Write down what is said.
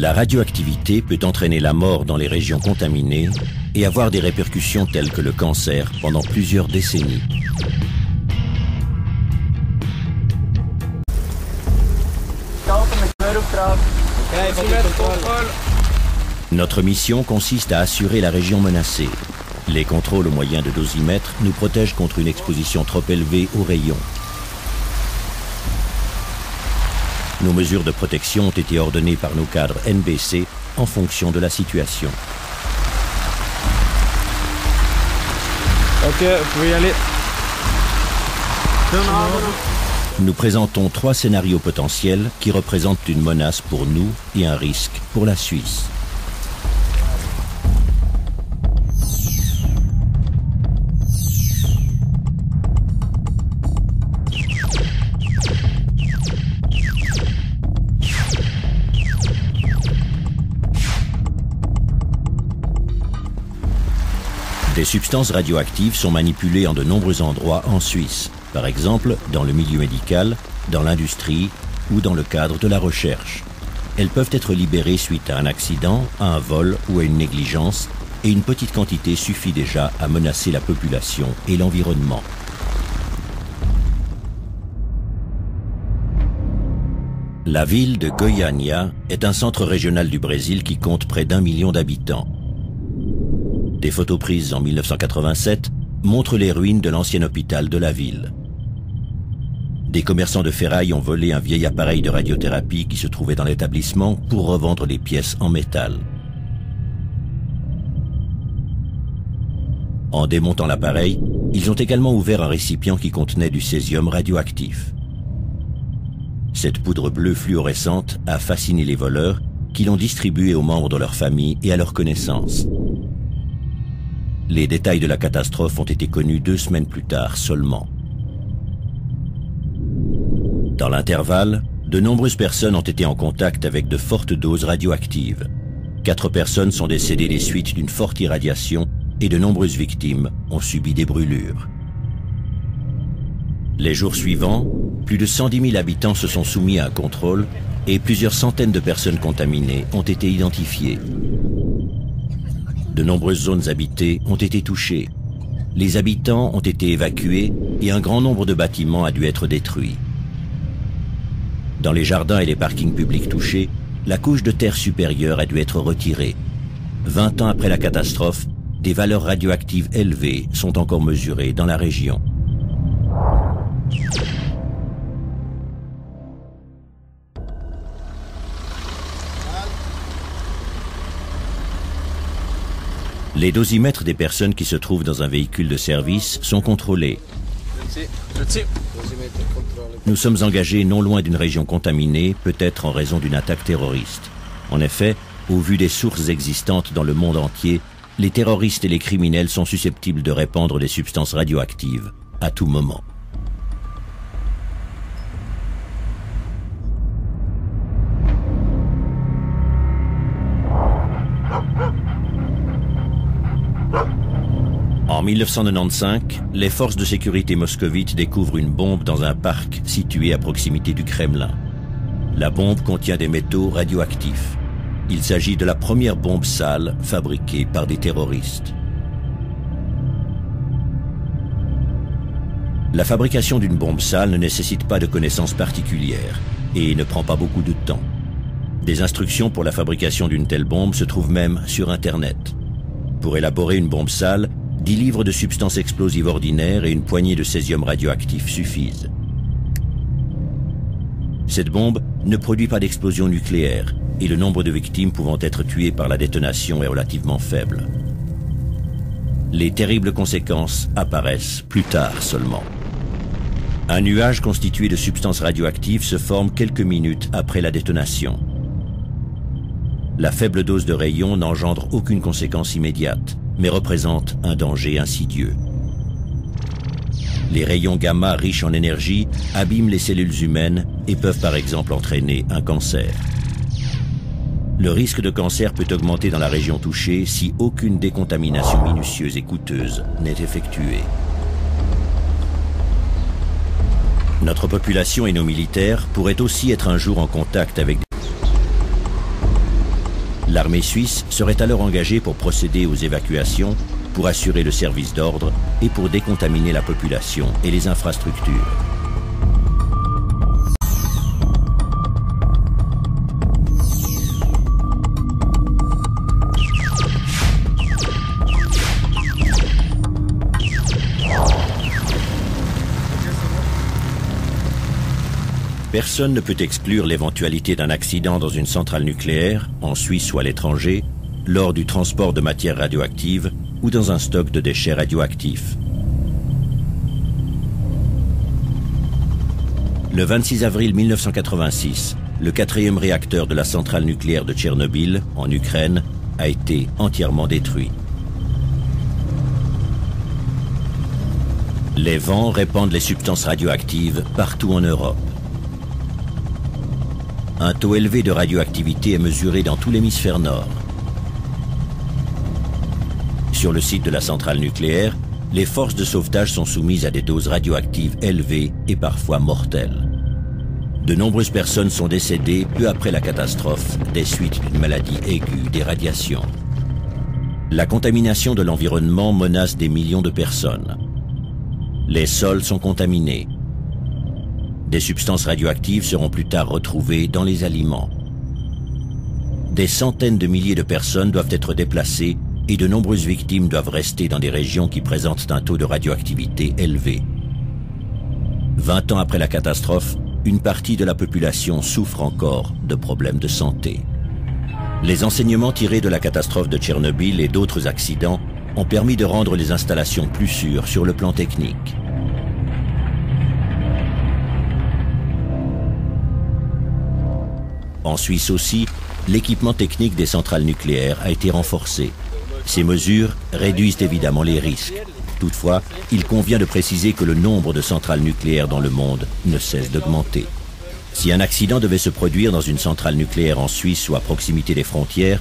La radioactivité peut entraîner la mort dans les régions contaminées et avoir des répercussions telles que le cancer pendant plusieurs décennies. Notre mission consiste à assurer la région menacée. Les contrôles au moyen de dosimètres nous protègent contre une exposition trop élevée aux rayons. Nos mesures de protection ont été ordonnées par nos cadres NBC en fonction de la situation. Ok, vous pouvez y aller. Nous présentons 3 scénarios potentiels qui représentent une menace pour nous et un risque pour la Suisse. Des substances radioactives sont manipulées en de nombreux endroits en Suisse, par exemple dans le milieu médical, dans l'industrie ou dans le cadre de la recherche. Elles peuvent être libérées suite à un accident, à un vol ou à une négligence, et une petite quantité suffit déjà à menacer la population et l'environnement. La ville de Goiânia est un centre régional du Brésil qui compte près d'1 million d'habitants. Des photos prises en 1987 montrent les ruines de l'ancien hôpital de la ville. Des commerçants de ferraille ont volé un vieil appareil de radiothérapie qui se trouvait dans l'établissement pour revendre les pièces en métal. En démontant l'appareil, ils ont également ouvert un récipient qui contenait du césium radioactif. Cette poudre bleue fluorescente a fasciné les voleurs qui l'ont distribuée aux membres de leur famille et à leurs connaissances. Les détails de la catastrophe ont été connus 2 semaines plus tard seulement. Dans l'intervalle, de nombreuses personnes ont été en contact avec de fortes doses radioactives. 4 personnes sont décédées des suites d'une forte irradiation et de nombreuses victimes ont subi des brûlures. Les jours suivants, plus de 110 000 habitants se sont soumis à un contrôle et plusieurs centaines de personnes contaminées ont été identifiées. De nombreuses zones habitées ont été touchées. Les habitants ont été évacués et un grand nombre de bâtiments a dû être détruit. Dans les jardins et les parkings publics touchés, la couche de terre supérieure a dû être retirée. 20 ans après la catastrophe, des valeurs radioactives élevées sont encore mesurées dans la région. Les dosimètres des personnes qui se trouvent dans un véhicule de service sont contrôlés. Nous sommes engagés non loin d'une région contaminée, peut-être en raison d'une attaque terroriste. En effet, au vu des sources existantes dans le monde entier, les terroristes et les criminels sont susceptibles de répandre des substances radioactives à tout moment. En 1995, les forces de sécurité moscovites découvrent une bombe dans un parc situé à proximité du Kremlin. La bombe contient des métaux radioactifs. Il s'agit de la première bombe sale fabriquée par des terroristes. La fabrication d'une bombe sale ne nécessite pas de connaissances particulières et ne prend pas beaucoup de temps. Des instructions pour la fabrication d'une telle bombe se trouvent même sur Internet. Pour élaborer une bombe sale, 10 livres de substances explosives ordinaires et une poignée de césium radioactif suffisent. Cette bombe ne produit pas d'explosion nucléaire et le nombre de victimes pouvant être tuées par la détonation est relativement faible. Les terribles conséquences apparaissent plus tard seulement. Un nuage constitué de substances radioactives se forme quelques minutes après la détonation. La faible dose de rayons n'engendre aucune conséquence immédiate, mais représente un danger insidieux. Les rayons gamma riches en énergie abîment les cellules humaines et peuvent par exemple entraîner un cancer. Le risque de cancer peut augmenter dans la région touchée si aucune décontamination minutieuse et coûteuse n'est effectuée. Notre population et nos militaires pourraient aussi être un jour en contact avec L'armée suisse serait alors engagée pour procéder aux évacuations, pour assurer le service d'ordre et pour décontaminer la population et les infrastructures. Personne ne peut exclure l'éventualité d'un accident dans une centrale nucléaire, en Suisse ou à l'étranger, lors du transport de matières radioactives ou dans un stock de déchets radioactifs. Le 26 avril 1986, le 4e réacteur de la centrale nucléaire de Tchernobyl, en Ukraine, a été entièrement détruit. Les vents répandent les substances radioactives partout en Europe. Un taux élevé de radioactivité est mesuré dans tout l'hémisphère nord. Sur le site de la centrale nucléaire, les forces de sauvetage sont soumises à des doses radioactives élevées et parfois mortelles. De nombreuses personnes sont décédées peu après la catastrophe des suites d'une maladie aiguë des radiations. La contamination de l'environnement menace des millions de personnes. Les sols sont contaminés. Des substances radioactives seront plus tard retrouvées dans les aliments. Des centaines de milliers de personnes doivent être déplacées et de nombreuses victimes doivent rester dans des régions qui présentent un taux de radioactivité élevé. 20 ans après la catastrophe, une partie de la population souffre encore de problèmes de santé. Les enseignements tirés de la catastrophe de Tchernobyl et d'autres accidents ont permis de rendre les installations plus sûres sur le plan technique. En Suisse aussi, l'équipement technique des centrales nucléaires a été renforcé. Ces mesures réduisent évidemment les risques. Toutefois, il convient de préciser que le nombre de centrales nucléaires dans le monde ne cesse d'augmenter. Si un accident devait se produire dans une centrale nucléaire en Suisse ou à proximité des frontières,